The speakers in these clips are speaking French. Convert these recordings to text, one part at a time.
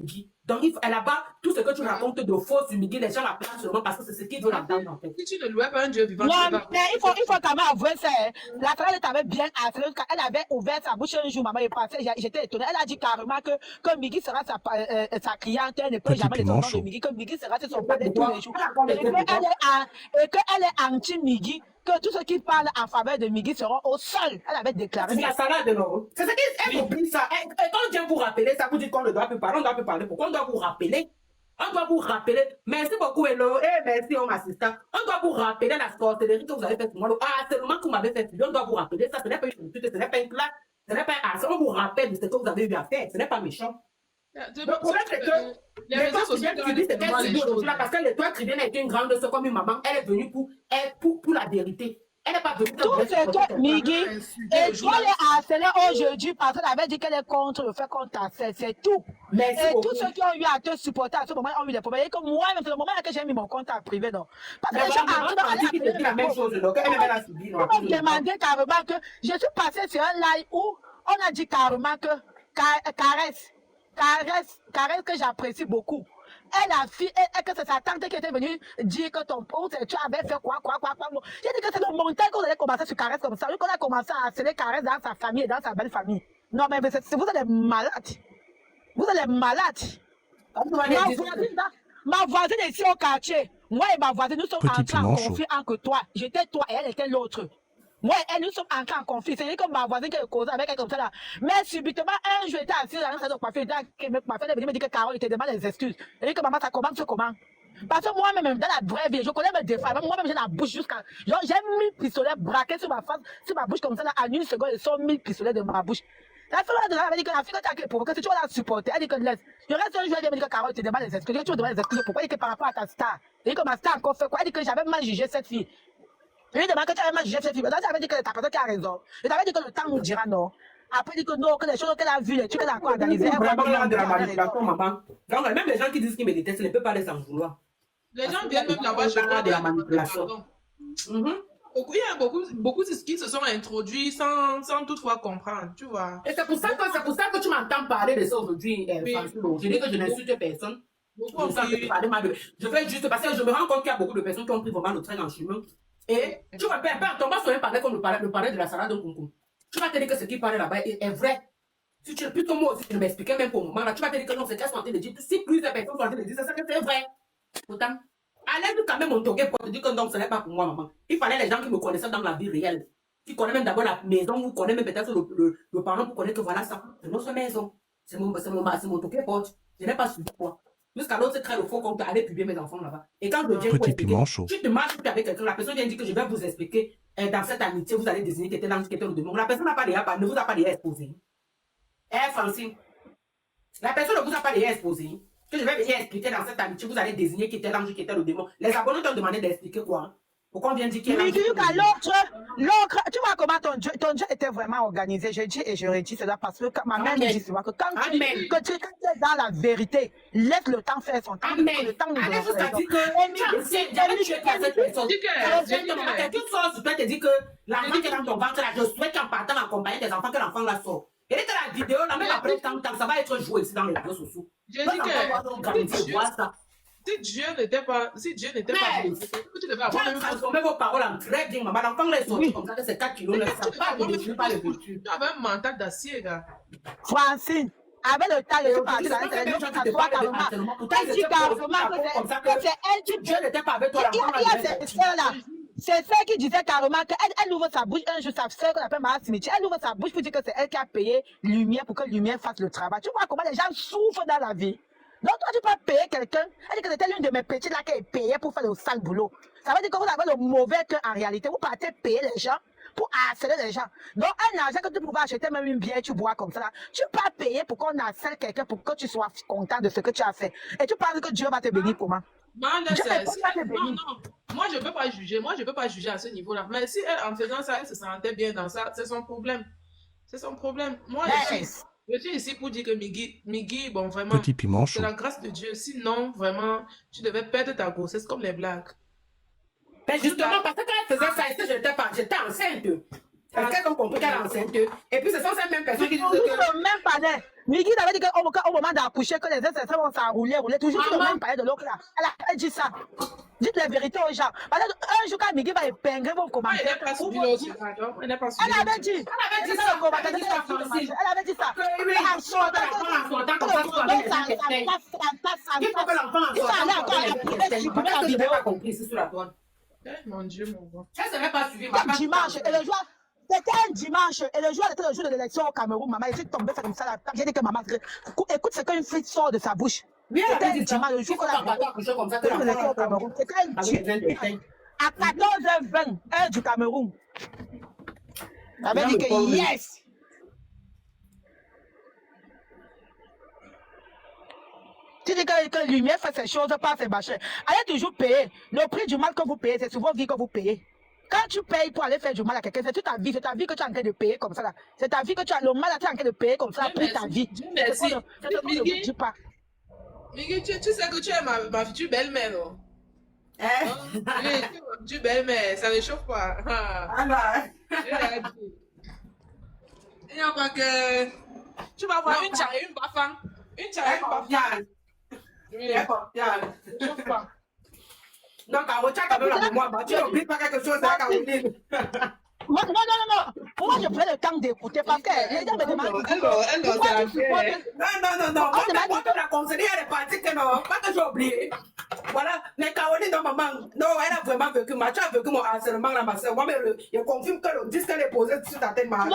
Migui. Donc, là-bas, tout ce que tu racontes de faux sur Migui, les gens la placent seulement parce que c'est ce qu'ils veulent entendre, en fait. Si tu ne louais pas un Dieu vivant, Non, tu vas... mais il faut quand même avouer ça. La femme t'avait bien assuré, elle avait ouvert sa bouche un jour, maman est passée, j'étais étonnée. Elle a dit carrément que Migui sera sa cliente, elle ne peut jamais les entendre de Migui, que Migui sera sur son palais tous les jours. Et qu'elle est anti-Migui, que tous ceux qui parlent en faveur de Migui seront au sol. Elle avait déclaré. C'est la salade, non? C'est ce qu'elle oublie ça. Quand on vient vous rappeler, ça vous dit qu'on ne doit plus parler, on doit plus parler. Pourquoi on doit vous rappeler? On doit vous rappeler. Merci beaucoup, hello. Merci, homme assistant. On doit vous rappeler la sorcellerie que vous avez faite pour moi. Le harcèlement que vous m'avez fait. On doit vous rappeler ça. Ce n'est pas une insulte, ce n'est pas une classe, ce n'est pas un harcèlement. On vous rappelle de ce que vous avez eu à faire. Ce n'est pas méchant. Le problème, c'est que les réseaux sociaux, tu dis, c'est qu'elle subit aujourd'hui là, parce que le toi, Trivienne est une grande sœur comme une maman. Elle est venue pour la vérité. Elle n'est pas venue pour tout ce que Migui, et toi les harcelés aujourd'hui parce qu'elle avait dit qu'elle est contre le fait qu'on t'harcèle, c'est tout. Et tous ceux qui ont eu à te supporter à ce moment ont eu des problèmes. Et comme moi-même, c'est le moment que j'ai mis mon compte à privé, non. Parce que les gens ont la même chose, donc elle a subi. On m'a demandé carrément que je suis passée sur un live où on a dit carrément que Caresse que j'apprécie beaucoup. Elle a fait, et que c'est sa tante qui était venue dire que ton père, tu avais fait quoi. J'ai dit que c'est le montage qu'on allait commencer sur Caresse comme ça. Vu qu'on a commencé à harceler Caresse dans sa famille et dans sa belle famille. Non, mais vous êtes malades. Vous êtes malades. Ma voisine est ici au quartier. Moi et ma voisine, nous sommes entrés en conflit entre toi. J'étais toi et elle était l'autre. Moi et elle, nous sommes encore en conflit. C'est comme ma voisine qui est causée avec elle comme ça là. Mais subitement, un jour, j'étais assise dans un salon de coiffure. Ma fille est venue me dire que Carole, il te demande des excuses. Elle dit que maman, ça commence comment? Parce que moi-même, dans la vraie vie, je connais mes défauts. Moi-même, j'ai la bouche jusqu'à. J'ai 1000 pistolets braqués sur ma face, sur ma bouche comme ça là. En une seconde, ils sont 1000 pistolets de ma bouche. La fille là, elle dit que la fille que tu as provoqué, si tu vas la supporter, elle dit que laisse. Je reste un jour, elle dit que Carole, te demande des excuses. Tu me demandes des excuses. Pourquoi? Elle dit que par rapport à ta star. Elle dit que ma star encore fait quoi? Elle dit que j'avais mal jugé cette fille. Je lui demande que tu avais mal jugé cette fille. Tu avais dit que ta personne qui a raison. Je t'avais dit que le temps nous dira non. Après, dit que non, que les choses qu'elle a vues, les trucs qu'elle a encore organisées. Vraiment, de la manipulation, maman. Donc, même les gens qui disent qu'ils me détestent, ne peuvent pas les en vouloir. Les gens viennent même là-bas chez moi de la manipulation. Il y a beaucoup qui se sont introduits sans toutefois comprendre, tu vois. Et c'est pour ça que tu m'entends parler de ça aujourd'hui, Je dis que je n'insulte personne. Je fais juste parce que je me rends compte qu'il y a beaucoup de personnes qui ont pris vraiment le train en chemin. Et tu vas pas tomber sur un parler comme le parler de la salade de concombre. Tu vas te dire que ce qui parle là-bas est vrai. Si tu es plutôt moi aussi, je m'expliquais même pour le moment là, tu vas te dire que non, c'est qu'elles sont en train de dire. Si plusieurs personnes sont en train de dire, c'est ça que c'est vrai. Pourtant, allez quand même mon toquet pour te dire que non, ce n'est pas pour moi, maman. Il fallait les gens qui me connaissaient dans la vie réelle. Qui connaissent même d'abord la maison, vous connaissez même peut-être le parent pour connaître que voilà ça. C'est notre maison. C'est mon toquet porte. Je n'ai pas suivi quoi. Jusqu'à l'autre, c'est très le faux compte, aller publier mes enfants là-bas. Et quand je viens pour expliquer, tu te marches avec quelqu'un, la personne vient dire que je vais vous expliquer, dans cette amitié, vous allez désigner qui était l'ange, qui était le démon. La personne ne vous a pas déjà exposé. Francine, la personne ne vous a pas déjà exposé. Que je vais venir expliquer dans cette amitié, vous allez désigner qui était l'ange, qui était le démon. Les abonnés t'ont demandé d'expliquer quoi? Pourquoi on vient dire qu'il y a l'autre, tu vois comment ton jeu était vraiment organisé. Je dis et je redis cela parce que ma mère me dit souvent que quand tu es dans la vérité, laisse le temps faire son temps. Le temps nous donne raison. Quelqu'un sort sur toi te dit que l'enfant qui est dans ton ventre là, je souhaite qu'en partant en compagnie des enfants, que l'enfant la sort. Et que la vidéo, là, même après tant, ça va être joué ici dans les réseaux sociaux. Je dis que si Dieu n'était pas tu devais avoir même transformer vos paroles en très bien, maman. L'enfant là est sorti comme ça que c'est 4 kilos, là, ça pas de vécu, pas de vécu. Tu avais un mental d'acier, gars. Francine, avec le temps, je suis partie dans les gens qui te parlent carrément. Elle dit carrément que c'est elle qui... Dieu n'était pas avec toi, l'enfant là. C'est celle qui disait carrément qu'elle ouvre sa bouche, un jour sa soeur qu'on appelle Maha Cimetière, elle ouvre sa bouche pour dire que c'est elle qui a payé Lumière pour que Lumière fasse le travail. Tu vois comment les gens souffrent dans la vie. Donc toi, tu peux payer quelqu'un. Elle dit que c'était l'une de mes petites là qui est payée pour faire le sale boulot. Ça veut dire que vous avez le mauvais cœur en réalité. Vous partez payer les gens pour harceler les gens. Donc un argent que tu pouvais acheter même une bière, tu bois comme ça là. Tu peux pas payer pour qu'on harcèle quelqu'un pour que tu sois content de ce que tu as fait. Et tu penses que Dieu va te bénir comment? Non, moi je peux pas juger. Moi je peux pas juger à ce niveau-là. Mais si elle, en faisant ça, elle se sentait bien dans ça, c'est son problème. C'est son problème. Moi, je suis ici pour dire que Migui, bon, vraiment, c'est la grâce de Dieu. Sinon, vraiment, tu devais perdre ta grossesse comme les blagues. Ben justement, parce que quand elle faisait ça, j'étais enceinte. Quelqu'un compris qu'elle est enceinte. Et puis, ce sont ces mêmes personnes qui disent Toujours que... le même palais. Migui avait dit qu'au moment d'accoucher, que les ancêtres vont s'enrouler, toujours le même palais de l'autre là. Elle a dit ça. Dites la vérité aux gens. Parce que un jour, quand Migui va épingler vos commentaires. Elle n'a pas suivi l'autre. Elle avait dit. Elle avait dit ça. Mon Dieu, mon gars. Elle ne serait pas suivie. Dimanche, et le jour, c'était un dimanche, et le jour était le jour de l'élection au Cameroun. Maman, elle s'est tombée comme ça. J'ai dit que maman, écoute ce qu'une fille sort de sa bouche. C'était un dimanche, le jour qu'on a accouché comme ça. C'était un dimanche. À 14h20, heure du Cameroun. Elle avait dit que yes. Tu dis que Lumière fait ces choses, pas ces machins. Allez toujours payer. Le prix du mal que vous payez, c'est souvent vie que vous payez. Quand tu payes pour aller faire du mal à quelqu'un, c'est toute ta vie que tu es en train de payer comme ça. C'est ta vie que tu as le mal à tu es en train de payer comme ça pour ta vie. Merci. Migui, tu sais que tu es ma future belle-mère, non? Oui, tu es belle-mère, ça ne chauffe pas. Il n'y a pas que... Tu vas voir une tchara et une bafang. Une tchara et une bafang. Oui, chauffe pas. Donc, tu n'oublies pas quelque chose à Caroline. Non. Moi, je prends le temps d'écouter parce que les gens me demandent. Non. Moi, je la conseiller, elle est partie que non. Pas que j'ai oublié. Voilà. Mais Caroline, non, maman, non, elle a vraiment vécu. Tu as vécu mon harcèlement là, ma soeur. Moi, je confirme que le disque qu'elle est posé sur ta tête, ma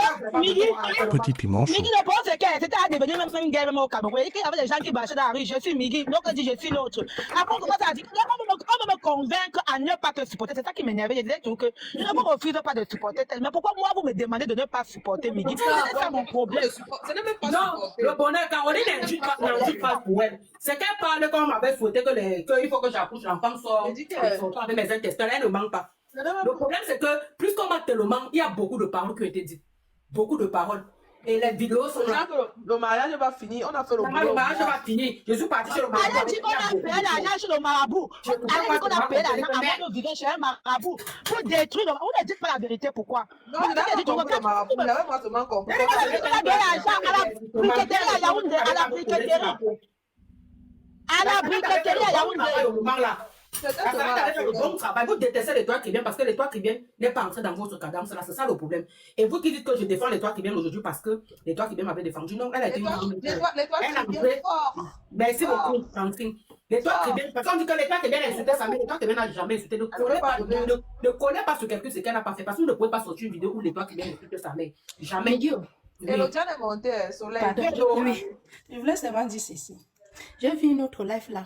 Petit piment chaud. Migui, le problème, c'est qu'elle était à devenir même une guerre au Cameroun. Il y avait des gens qui marchaient dans la rue. Je suis Migui. Donc, elle dit, je suis l'autre. Après, on commence à dire, on me convaincre à ne pas te supporter. C'est ça qui m'énervait. Je disais toujours que je ne me refuse pas de supporter. Mais pourquoi moi, vous me demandez de ne pas supporter Migui? C'est ça mon problème. Non, le bonheur, Caroline n'est juste pas pour elle. C'est qu'elle parle comme on m'avait souhaité qu'il faut que j'accouche, l'enfant sort avec mes intestins. Elle ne manque pas. Le problème, c'est que plus qu'on m'a tellement, il y a beaucoup de paroles qui ont été dites. Beaucoup de paroles. Et les vidéos sont là. Le mariage va finir. On a fait le boulot. Le mariage va finir. Je suis partie chez le marabout. Elle a dit qu'on a payé l'argent chez le marabout. Elle a dit qu'on a payé l'argent avant de vivre chez un marabout. Pour détruire le marabout. On ne dit pas la vérité. Pourquoi? Non, je n'ai pas compris le marabout. Il avait moi seulement compris. Elle a dit qu'on a payé l'argent à la briqueterie à Yaoundé. À la briqueterie. À la briqueterie à Yaoundé. Le bon travail, vous détestez les toits qui viennent parce que les toits qui viennent n'est pas entré dans votre cadence là, c'est ça le problème. Et vous qui dites que je défends les toits qui viennent aujourd'hui parce que les toits qui viennent m'avaient défendu, non, elle a été une merci beaucoup, Francine. Les toits qui viennent, parce qu'on dit que les toits qui viennent insulter sa mère, les toits qui viennent n'a jamais insulté. Ne connais pas sur quelqu'un ce qu'elle n'a pas fait parce que vous ne pouvez pas sortir une vidéo où les toits qui viennent insulter sa mère. Jamais. Et l'autre est monté, soleil. Oui, je voulais seulement dire ceci. J'ai vu une autre live là.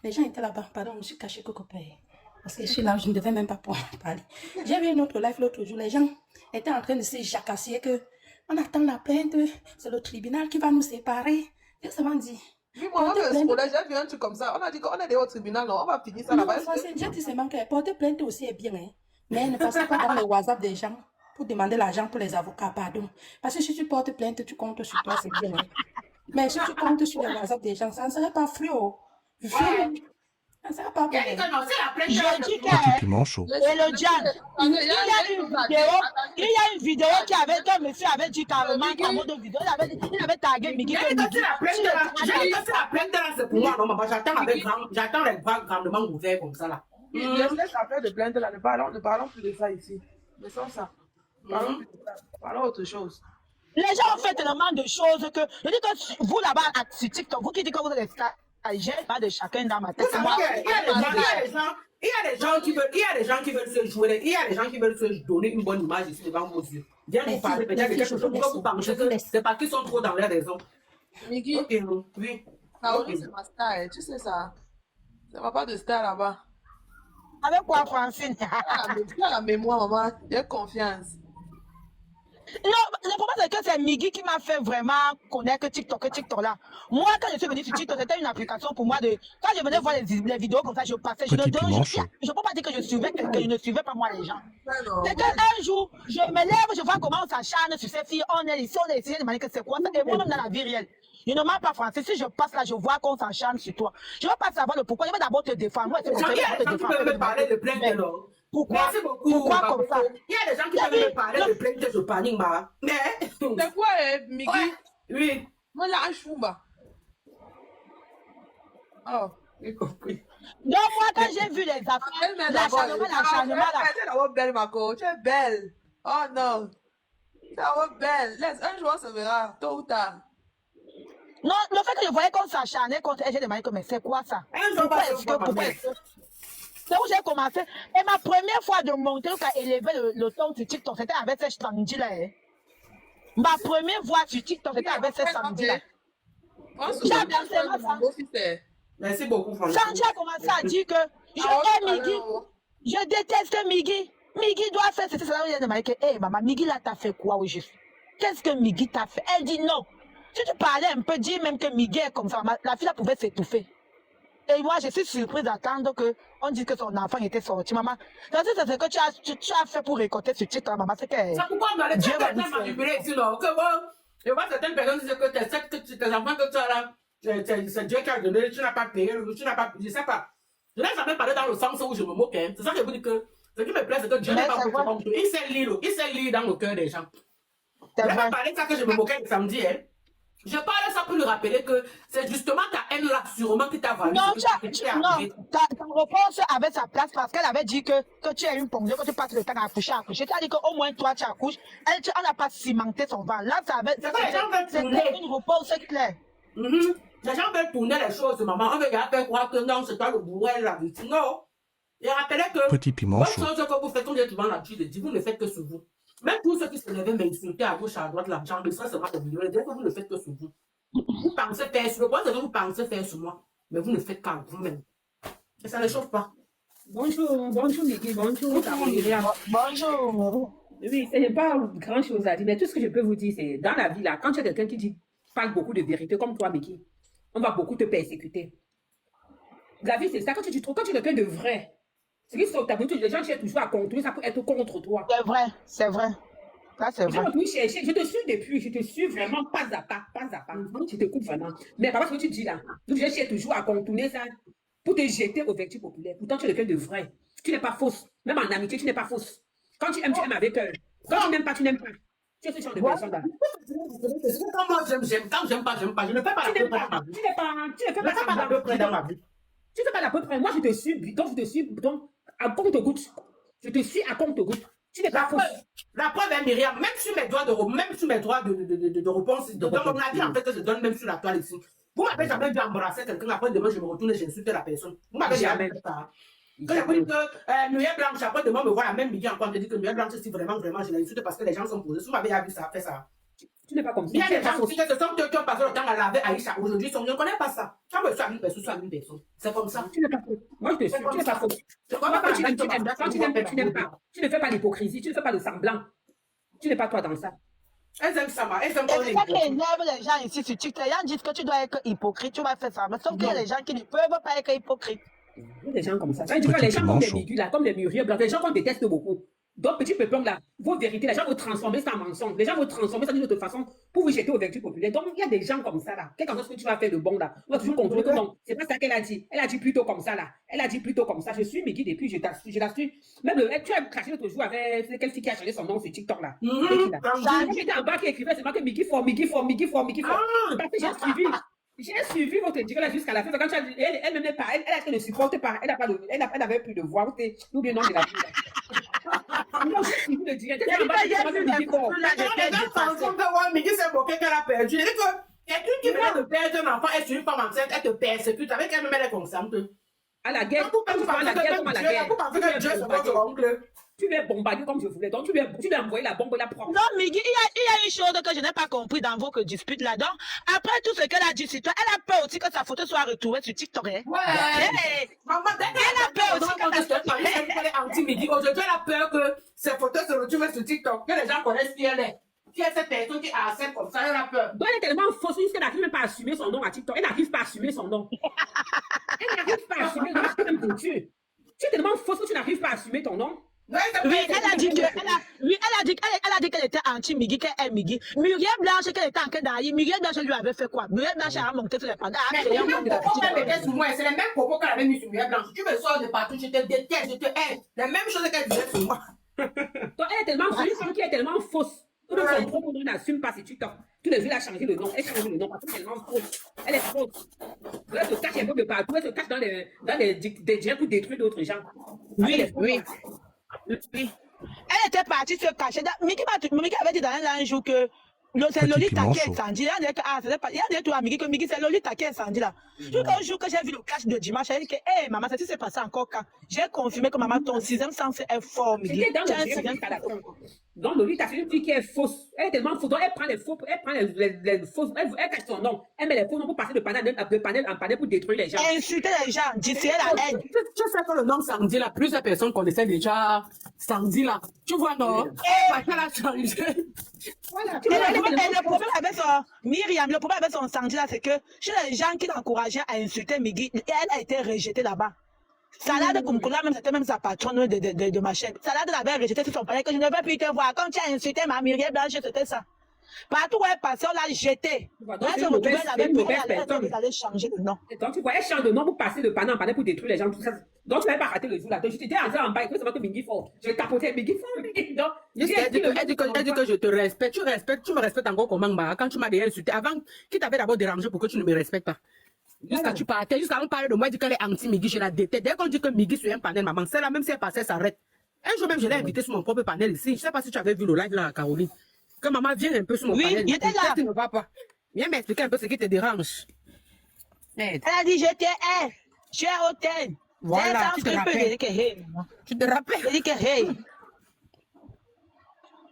Les gens étaient là-bas. Pardon, je me suis caché Coco Paye. Parce que je suis là, je ne devais même pas parler. J'ai vu une autre live l'autre jour. Les gens étaient en train de se jacasser que on attend la plainte. C'est le tribunal qui va nous séparer. J'ai seulement dit. Oui, moi, j'ai vu un truc comme ça. On a dit qu'on est au tribunal, non, on va finir ça là-bas. J'ai dit seulement que porter plainte aussi est bien. Hein. Mais ne passez pas dans le WhatsApp des gens pour demander l'argent pour les avocats. Pardon. Parce que si tu portes plainte, tu comptes sur toi, c'est bien. Hein. Mais si tu comptes sur le WhatsApp des gens, ça ne serait pas fluo. Je dis Piment chaud. et le diable, il y a une vidéo qui avait, que monsieur avait dit carrément, comme de vidéo, il avait tagué Migui. J'ai dit que la plainte là, c'est pour moi, non, maman, j'attends les bras grandement ouverts comme ça là. Laisse la plainte de plainte là, ne parlons plus de ça ici. Laissons ça. Parlons autre chose. Les gens ont fait tellement de choses que, je dis que vous là-bas, sur TikTok, vous qui dites que vous êtes stars, j'ai pas de chacun dans ma tête. Il y a des gens qui veulent se jouer, il y a des gens qui veulent se donner une bonne image ici devant vos yeux. Viens nous parler peut-être de quelque chose pour vous pencher que c'est parce qu'ils sont trop dans les raisons. Migui, oui. Caroline, c'est ma star, tu sais ça. Ça va pas de star là-bas. Avec quoi, Francine? Tu as la mémoire, maman. J'ai confiance. Non, le problème c'est que c'est Migui qui m'a fait vraiment connaître TikTok là. Moi, quand je suis venue sur TikTok, c'était une application pour moi de... Quand je venais voir les vidéos comme ça, je passais. Je ne peux pas dire que je suivais quelqu'un, je ne suivais pas moi les gens. C'est qu'un jour, je me lève, je vois comment on s'acharne sur ces filles, on est ici, on est ici, je me dis que c'est quoi ça. Et moi-même dans la vie réelle, je ne mens pas français. Si je passe là, je vois qu'on s'acharne sur toi. Je ne veux pas savoir le pourquoi, je vais d'abord te défendre. Moi, c'est me parler de plainte alors. Pourquoi? Merci beaucoup. Pourquoi comme ça? Il y a des gens qui peuvent me parler de plainte de panique, ma. Mais. C'est quoi, Migui? Ouais, oui. Moi, j'ai un chouba. Oh, j'ai compris. Donc, moi, quand j'ai vu les affaires, l'acharnement, là. Tu es d'abord belle, ma co. Tu es belle. Oh non. Tu es d'abord belle. Laisse, un jour, on se verra, tôt ou tard. Non, le fait que je voyais qu'on s'acharnait contre elle, j'ai demandé mais c'est quoi ça? Pourquoi est-ce que c'est où j'ai commencé? Et ma première fois de monter jusqu'à élever le ton sur TikTok, c'était avec ces samedis-là. Hein. Ma première fois sur TikTok, c'était avec ces samedis-là. J'ai avancé ça. Merci beaucoup, François. Sanji a commencé à dire que je hais Migui. Je déteste Migui. Migui doit faire ceci, cela. Il a dit, hé, maman, Migui là, t'as fait quoi aujourd'hui? Qu'est-ce que Migui t'a fait? Elle dit non. Si tu parlais un peu, dis même que Migui est comme ça. La fille là pouvait s'étouffer. Et moi, je suis surprise d'attendre qu'on dise que son enfant était sorti, maman. Donc, c'est ce que tu as fait pour récolter ce titre, maman. C'est que. C'est pourquoi on allait Dieu va certaines nous manipuler ici, non? Que bon, je vois certaines personnes disent que tes enfants que tu as là, c'est Dieu qui a donné, tu n'as pas payé, tu n'as pas, je sais pas. Je n'ai jamais parlé dans le sens où je me moque, hein. C'est ça que je vous dis que ce qui me plaît, c'est que Dieu n'a pas payé. Il s'est lié dans le cœur des gens. Je n'ai pas parlé de ça que je me moquais le samedi, hein. Je parle ça pour lui rappeler que c'est justement ta haine là, sûrement, qui t'a valu. Non, ta réponse avait sa place parce qu'elle avait dit que tu es une pongue, que tu passes le temps à accoucher. Tu as dit qu'au moins toi tu accouches. Elle n'a pas cimenté son ventre. Là, c'était une réponse claire. Les gens veulent tourner les choses, maman. On veut faire croire que non, c'est toi le bourrel, la victime. Non. Et rappelez que. Petit piment chaud. Bonne chose que vous faites, comme j'ai souvent l'habitude de dire, vous ne faites que sur vous. Même tous ceux qui se levaient m'insulter à gauche, à droite, la jambe, ça sera des vidéos. Dès que vous ne faites que sur vous. Vous pensez faire sur moi, c'est que vous pensez faire sur moi. Mais vous ne faites qu'à vous-même. Et ça ne chauffe pas. Bonjour, bonjour Migui, bonjour Myriam. Bonjour. Oui, ce n'est pas grand chose à dire, mais tout ce que je peux vous dire, c'est dans la vie, là, quand tu as quelqu'un qui parle beaucoup de vérité, comme toi, Migui, on va beaucoup te persécuter. La vie, c'est ça. Quand tu es quelqu'un de vrai, ce qui sont ta boutique, les gens cherchent toujours à contrôler ça pour être contre toi. C'est vrai, c'est vrai. Ça, c'est vrai. Je te suis depuis, je te suis vraiment pas à pas, Je te coupe vraiment. Mais par rapport à ce que tu dis là, je cherche toujours à contourner ça pour te jeter au vertu populaire. Pourtant, tu es quelqu'un de vrai. Tu n'es pas fausse. Même en amitié, tu n'es pas fausse. Quand tu aimes avec cœur. Quand tu n'aimes pas, tu n'aimes pas. Tu es ce genre de personne là. Quand moi j'aime, quand j'aime pas, j'aime pas. Je ne fais pas la peu près dans ma vie. Tu ne fais pas la peu près dans ma vie. Tu ne fais pas la peu près. Moi, je te suis, donc, à compte-goutte. Je te suis à compte-goutte. Tu n'es pas fausse. La preuve est Myriam, même sur mes droits de réponse, dans mon avis, en fait, que je donne même sur la toile ici. Vous m'avez jamais vu embrasser quelqu'un, après demain, je me retourne et j'insulte la personne. Vous m'avez jamais fait ça. Quand je vous dis que Myriam Blanche, après demain, me voit la même Migui encore, me dit que Myriam Blanche, si vraiment, je l'insulte parce que les gens sont posés. Vous m'avez vu ça, fait ça. Tu n'es pas comme ça. Il y a des gens qui se sont qui ont passé le temps à laver Aïcha. Aujourd'hui, je ne connais pas ça. Quand je suis à une personne, soit à une personne. C'est comme ça. Tu n'es pas faux. Moi, je te suis. Tu n'es pas faux. Quand tu n'aimes pas. Tu ne fais pas l'hypocrisie. Tu ne fais pas le semblant. Tu n'es pas toi dans ça. Elles aiment ça, elles aiment c'est ça qui énerve les gens ici sur TikTok. Les gens disent que tu dois être hypocrite, tu vas faire ça. Mais sauf qu'il y a des gens qui ne peuvent pas être hypocrites. Il y a des gens comme ça. Les gens comme des Migui, comme les Muriel Blanc, les gens qu'on déteste beaucoup. Donc, petit peuple là, vos vérités, les gens vont transformer ça en mensonge. Les gens vont transformer ça d'une autre façon pour vous jeter aux vertus populaires. Donc, il y a des gens comme ça là. Quel que soit ce que tu vas faire de bon là, on va toujours contrôler que non. C'est pas ça qu'elle a dit. Elle a dit plutôt comme ça là. Elle a dit plutôt comme ça. Je suis Migui depuis, je la suis. Même tu as craché l'autre jour avec quelle fille qui a changé son nom sur TikTok là. J'étais en bas qui écrivait, c'est marqué Migui fort. Parce que j'ai suivi votre direct là jusqu'à la fin. Quand tu as dit, elle même pas, elle ne supporte pas. Elle n'avait plus de voix. Ou bien non, de la vie. Non, j'ai suivi le direct. Migui s'est moqué qu'elle a perdu. Elle dit que quelqu'un qui vient de perdre un enfant, elle est une femme enceinte, elle te persécute avec elle-même, elle est consciente. À la guerre, vous pensez que Dieu, c'est votre oncle. Tu vas bombarder comme je voulais. Donc, tu vas envoyer la bombe, la propre. Non, Migui, il y a une chose que je n'ai pas compris dans vos disputes là-dedans. Après tout ce qu'elle a dit sur toi, elle a peur aussi que sa photo soit retrouvée sur TikTok. Hein? Ouais. Maman, elle a peur aussi qu'elle est anti-Migui. Aujourd'hui, elle a peur que ses photos se retrouvent sur TikTok, que les gens connaissent qui elle est. Qui est cette personne qui accepte comme ça, elle a peur. Donc, elle est tellement fausse qu'elle n'arrive même pas à assumer son nom à TikTok. Elle n'arrive pas à assumer son nom. Elle n'arrive pas à assumer son nom. Tu es tellement fausse que tu n'arrives pas à assumer ton nom. Oui, elle a dit que, elle a dit qu'elle était anti-Migui, qu'elle est Migui. Muriel Blanche, qu'elle était en train d'aller. Muriel Blanche lui avait fait quoi? Muriel Blanche a monté sur les pandas. Mais les mêmes propos qu'elle mettait sur moi, c'est les mêmes propos qu'elle avait mis sur Muriel Blanche. Tu me sors de partout, je te déteste, je te hais. Les mêmes choses qu'elle disait sur moi. Donc, elle est tellement fausse, une femme qui est tellement fausse. Tout le son propos n'assume pas si tu t'en. Tous les jours, elle a changé le nom. Elle change le nom parce qu'elle est tellement fausse. Elle est fausse. Elle se cache un peu de partout. Elle se cache dans des gens pour détruire d'autres gens. Oui, oui. Oui. Elle était partie se cacher. Miki avait dit dans un jour que c'est Lolita qui est incendie. Il y a des trucs à Miki que Miki, c'est Lolita qui est incendie là. Jusqu'au jour que j'ai vu le clash de dimanche, elle dit que, hé, maman, ça s'est passé encore quand? J'ai confirmé que maman, ton sixième sens est fort, Miki. C'était dans le sixième sens. Donc, Lolita, c'est une fille qui est fausse. Elle est tellement fausse. Donc, elle prend les faux, elle prend les fausses, elle cache son nom. Elle met les faux noms pour passer de panel en panel pour détruire les gens. Insulter les gens, distiller la haine. Tu sais que le nom Sandy là, plusieurs personnes connaissaient déjà Sandy là. Tu vois, non? Elle a changé. Voilà. Le problème avec son Myriam, le problème avec son Sandy là, c'est que chez les gens qui l'encourageaient à insulter Migui, elle a été rejetée là-bas. Salade Kumkula, même c'était même sa patronne de ma chaîne. Salade l'avait rejetée sur son palais que je ne veux plus te voir. Quand tu as insulté ma Myriam Blanche, c'était ça. Partout où elle passait, on l'a jetée. Elle se retrouvait, elle allait changer de nom. Donc, tu vois, elle change de nom pour passer de panneau en panneau pour détruire les gens. Tout ça. Donc, tu n'avais pas raté le jour là. Donc, je t'étais en bas, écoute, c'est que Migui fort. Je tapotais Migui fort. Donc, elle dit que je te respecte. Tu me respectes encore comment, quand tu m'as déjà insulté. Avant, qui t'avait d'abord dérangé pour que tu ne me respectes pas? Jusqu'à tu partais, jusqu'à on parlait de moi, elle dit qu'elle est anti-Migui, je la déteste. Dès qu'on dit que Migui sur un panel, maman, c'est là, même si elle passait, elle s'arrête. Un jour même, je l'ai invitée sur mon propre panel ici. Je ne sais pas si tu avais vu le live là, Caroline. Que maman vienne un peu sur mon panel. Oui, il était là. Tu ne vas pas. Viens m'expliquer un peu ce qui te dérange. Elle a dit, je t'ai, je suis à l'hôtel. Voilà, tu te rappelles. Tu te rappelles. Elle dit que, hey.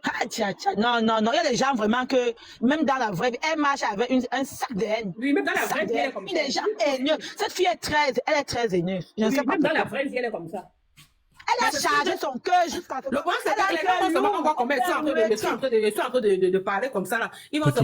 Ah, tcha, tcha. Non, il y a des gens vraiment que, même dans la vraie vie, elle marche avec un sac de haine. Oui, même dans la vraie vie, elle est comme ça. Des gens haineux. Cette fille elle est très haineuse. Je ne sais pas. Même dans la vraie vie, elle est comme ça. Elle a chargé son cœur jusqu'à ce Le point, c'est que les gens vont se voir comme elle. Ils sont en train de parler comme ça là. Ils vont se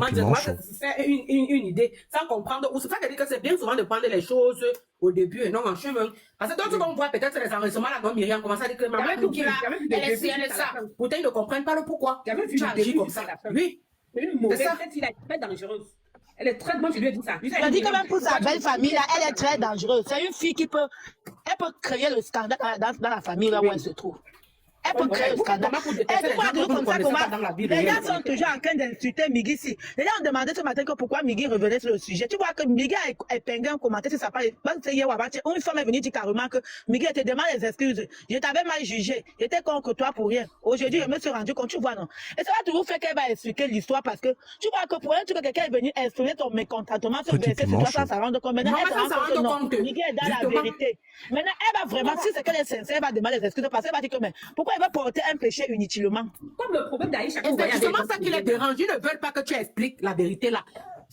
faire une idée sans comprendre. Ou c'est ça qu'elle dit que c'est bien souvent de prendre les choses au début et non en chemin. Parce que quand tu vas voir peut-être les enregistrements là, comme Myriam commence à dire que maman Migui là, elle est ci, elle est ça. Pourtant, ils ne comprennent pas le pourquoi. Tu agis comme ça. Oui. C'est une mauvaise tête, elle est très dangereuse. Elle est très, moi je lui ai dit ça. Je dis que même pour sa belle famille là, elle est très dangereuse. C'est une fille qui peut créer le scandale dans la famille là où elle se trouve. Elle peut créer le scandale. Elle peut dire comme ça comment les gens sont toujours en train d'insulter Migui ici. Les gens ont demandé ce matin que pourquoi Migui revenait sur le sujet. Tu vois que Migui a épinglé un commentaire sur sa page. Une femme est venue dire carrément que Migui te demande des excuses. Je t'avais mal jugé. J'étais contre toi pour rien. Aujourd'hui, je me suis rendu compte, tu vois, non. Et ça va toujours faire qu'elle va expliquer l'histoire parce que tu vois que pour un truc que quelqu'un est venu exprimer ton mécontentement sur verser sur toi sans s'en rendre compte. Maintenant, elle se rend compte que non. Migui est dans la vérité. Maintenant, elle va vraiment, si c'est qu'elle est sincère, elle va demander des excuses parce qu'elle va dire que mais pourquoi elle va porter un péché inutilement? Comme le problème d'Aïcha. C'est justement ça qui les dérange. Ils ne veulent pas que tu expliques la vérité là.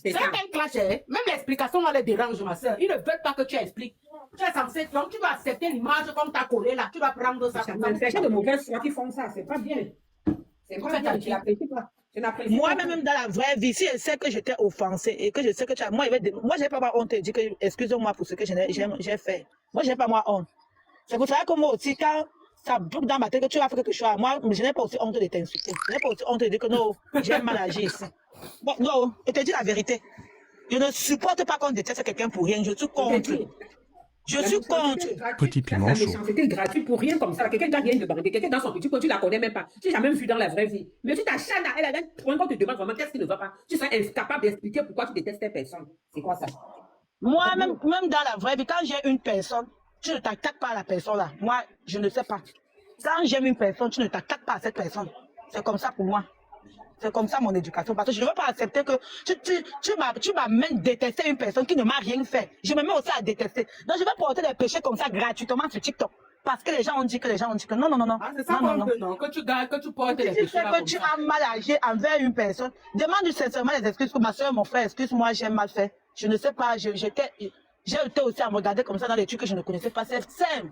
C'est un clash. Même l'explication là les dérange, ma soeur. Ils ne veulent pas que tu expliques. Tu es censé, donc tu dois accepter l'image comme tu as collé là. Tu dois prendre ça. C'est des de mauvaises foi qui font ça. C'est pas bien. C'est pas bien. Tu l'apprécies pas. Moi-même, dans la vraie vie, si je sais que j'étais offensée et que je sais que tu as. Moi, je n'ai pas ma honte de dire que excuse-moi pour ce que j'ai fait. Moi, je n'ai pas moi honte. C'est pour ça que moi aussi, quand ça boucle dans ma tête que tu as fait quelque chose à moi, je n'ai pas aussi honte de t'insulter. Je n'ai pas aussi honte de dire que non, j'ai mal agi ici. Bon, non, je te dis la vérité. Je ne supporte pas qu'on déteste quelqu'un pour rien. Je suis contre. Je suis contre. Petit piment chaud. C'était gratuit pour rien comme ça. Quelqu'un qui vient de barrer, quelqu'un dans son petit coin, tu la connais même pas. Tu n'as jamais vu dans la vraie vie. Mais tu t'acharnes à elle, à un point qu'on te demande vraiment qu'est-ce qui ne va pas. Tu seras incapable d'expliquer pourquoi tu détestes cette personne. C'est quoi ça? Moi, même dans la vraie vie, quand j'ai une personne, tu ne t'attaques pas à la personne là. Moi, je ne sais pas. Quand j'aime une personne, tu ne t'attaques pas à cette personne. C'est comme ça pour moi. C'est comme ça mon éducation. Parce que je ne veux pas accepter que tu m'amènes détester une personne qui ne m'a rien fait. Je me mets aussi à détester. Donc je vais porter des péchés comme ça gratuitement sur TikTok. Parce que les gens ont dit que non. Ah, c'est ça non. Que tu portes des péchés. Si tu sais que tu as mal agi envers une personne, demande sincèrement les excuses que ma soeur, mon frère, excuse-moi, j'ai mal fait. Je ne sais pas, j'ai été aussi à me regarder comme ça dans les trucs que je ne connaissais pas. C'est simple.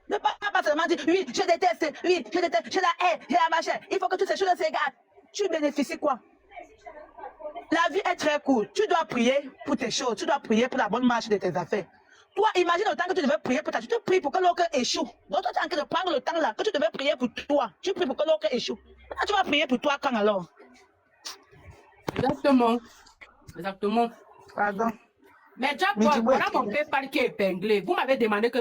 Ne pas seulement dire, oui, je déteste, je la hais, j'ai la machin. Il faut que toutes ces choses s'égarent. Tu bénéficies quoi? La vie est très courte. Tu dois prier pour tes choses. Tu dois prier pour la bonne marche de tes affaires. toi, imagine le temps que tu devais prier pour toi. Tu te pries pour que l'autre échoue. Donc, toi, tu es en train de prendre le temps là que tu devais prier pour toi. Tu pries pour que l'autre échoue. Maintenant, tu vas prier pour toi quand alors? Exactement. Exactement. Pardon. Mais déjà, voilà mon PayPal qui est épinglé. Vous m'avez demandé que